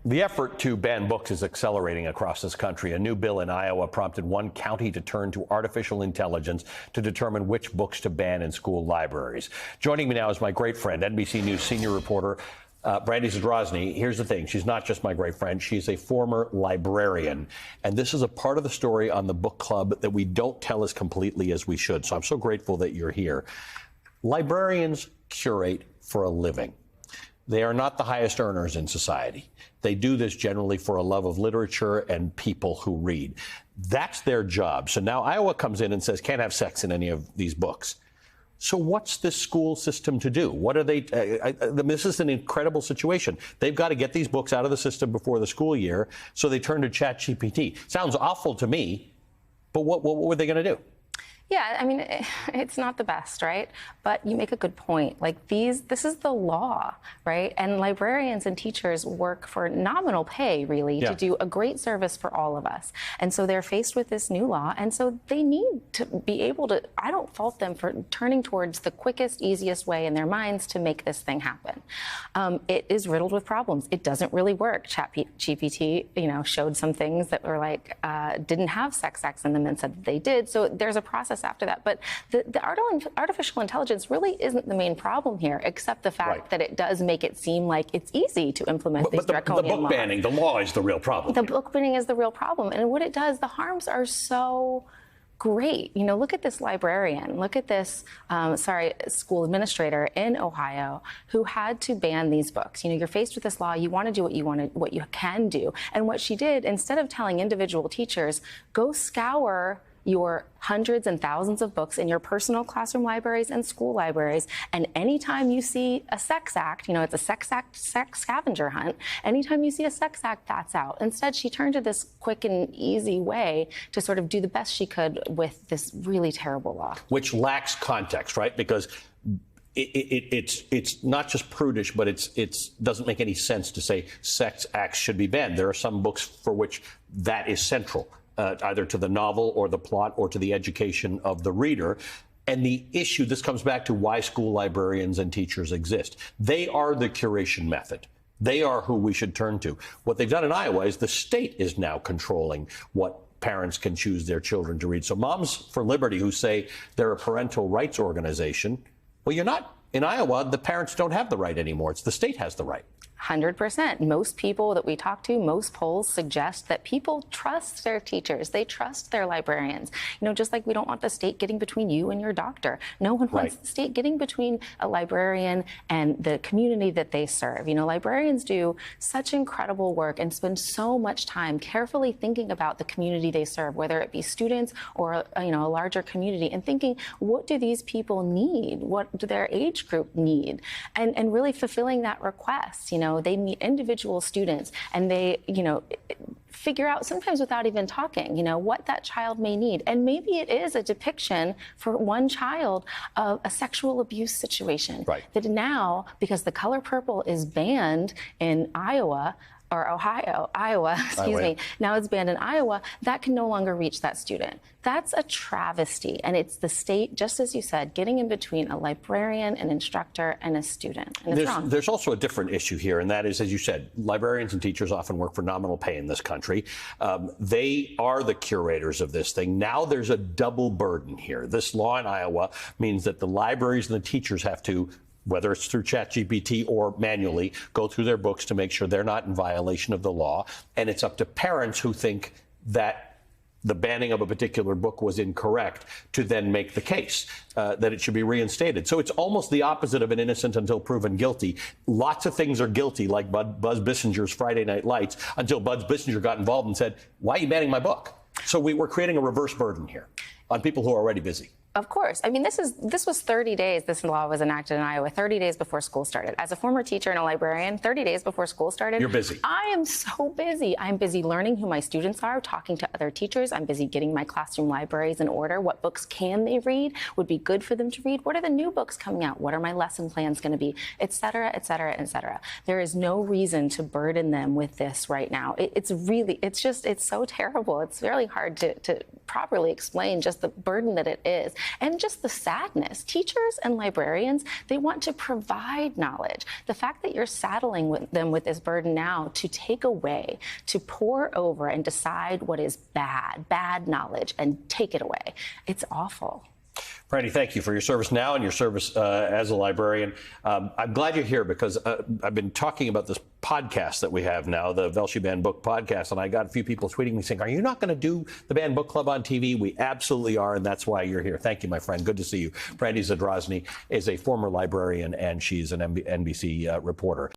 The effort to ban books is accelerating across this country. A new bill in Iowa prompted one county to turn to artificial intelligence to determine which books to ban in school libraries. Joining me now is my great friend, NBC News senior reporter Brandy Zadrozny. Here's the thing. She's not just my great friend. She's a former librarian. And this is a part of the story on the book club that we don't tell as completely as we should. So I'm so grateful that you're here. Librarians curate for a living. They are not the highest earners in society. They do this generally for a love of literature and people who read. That's their job. So now Iowa comes in and says, can't have sex in any of these books. So what's this school system to do? What are they? This is an incredible situation. They've got to get these books out of the system before the school year, so they turn to ChatGPT. Sounds awful to me, but what were they going to do? Yeah, I mean, it's not the best, right? But you make a good point. Like this is the law, right? And librarians and teachers work for nominal pay, really, to do a great service for all of us. And so they're faced with this new law. And so they need to be able to, I don't fault them for turning towards the quickest, easiest way in their minds to make this thing happen. It is riddled with problems. It doesn't really work. ChatGPT, showed some things that were like, didn't have sex in them and said that they did. So there's a process after that. But the artificial intelligence really isn't the main problem here, except the fact that it does make it seem like it's easy to implement these draconian laws. The book banning, the law is the real problem. The book banning is the real problem. And what it does, the harms are so great. Look at this librarian. Look at this, school administrator in Ohio who had to ban these books. You're faced with this law. You want to do what you can do. And what she did, instead of telling individual teachers, go scour your hundreds and thousands of books in your personal classroom libraries and school libraries. And anytime you see a sex act, it's a sex scavenger hunt. Anytime you see a sex act, that's out. Instead, she turned to this quick and easy way to sort of do the best she could with this really terrible law. Which lacks context, right? Because it's not just prudish, but it doesn't make any sense to say sex acts should be banned. There are some books for which that is central. Either to the novel or the plot or to the education of the reader. And the issue, this comes back to why school librarians and teachers exist. They are the curation method. They are who we should turn to. What they've done in Iowa is the state is now controlling what parents can choose their children to read. So Moms for Liberty, who say they're a parental rights organization, well, you're not. In Iowa, the parents don't have the right anymore. It's the state has the right. 100%. Most people that we talk to, most polls suggest that people trust their teachers. They trust their librarians. Just like we don't want the state getting between you and your doctor. No one wants the state getting between a librarian and the community that they serve. Librarians do such incredible work and spend so much time carefully thinking about the community they serve, whether it be students or, a larger community, and thinking, what do these people need? What do their age group need? And really fulfilling that request. They meet individual students and they, figure out, sometimes without even talking, what that child may need. And maybe it is a depiction for one child of a sexual abuse situation. That now, because the color purple is banned in Iowa, now it's banned in Iowa, that can no longer reach that student. That's a travesty. And it's the state, just as you said, getting in between a librarian, an instructor, and a student. And it's wrong. There's also a different issue here, and that is, as you said, librarians and teachers often work for nominal pay in this country. They are the curators of this thing. Now there's a double burden here. This law in Iowa means that the libraries and the teachers have to, whether it's through ChatGPT or manually, go through their books to make sure they're not in violation of the law. And it's up to parents who think that the banning of a particular book was incorrect to then make the case that it should be reinstated. So it's almost the opposite of an innocent until proven guilty. Lots of things are guilty, like Buzz Bissinger's Friday Night Lights, until Buzz Bissinger got involved and said, why are you banning my book? So we're creating a reverse burden here on people who are already busy. Of course. I mean, this was 30 days. This law was enacted in Iowa 30 days before school started. As a former teacher and a librarian, 30 days before school started. You're busy. I am so busy. I'm busy learning who my students are, talking to other teachers. I'm busy getting my classroom libraries in order. What books can they read? Would be good for them to read? What are the new books coming out? What are my lesson plans going to be? Et cetera, et cetera, et cetera. There is no reason to burden them with this right now. It's so terrible. It's really hard to properly explain just the burden that it is. and just the sadness. Teachers and librarians, they want to provide knowledge. The fact that you're saddling them with this burden now to take away, to pour over and decide what is bad knowledge and take it away, it's awful. Brandy, thank you for your service now and your service as a librarian. I'm glad you're here because I've been talking about this podcast that we have now, the Velshi Banned Book Podcast, and I got a few people tweeting me saying, are you not going to do the Banned Book Club on TV? We absolutely are, and that's why you're here. Thank you, my friend. Good to see you. Brandy Zadrozny is a former librarian, and she's an NBC reporter.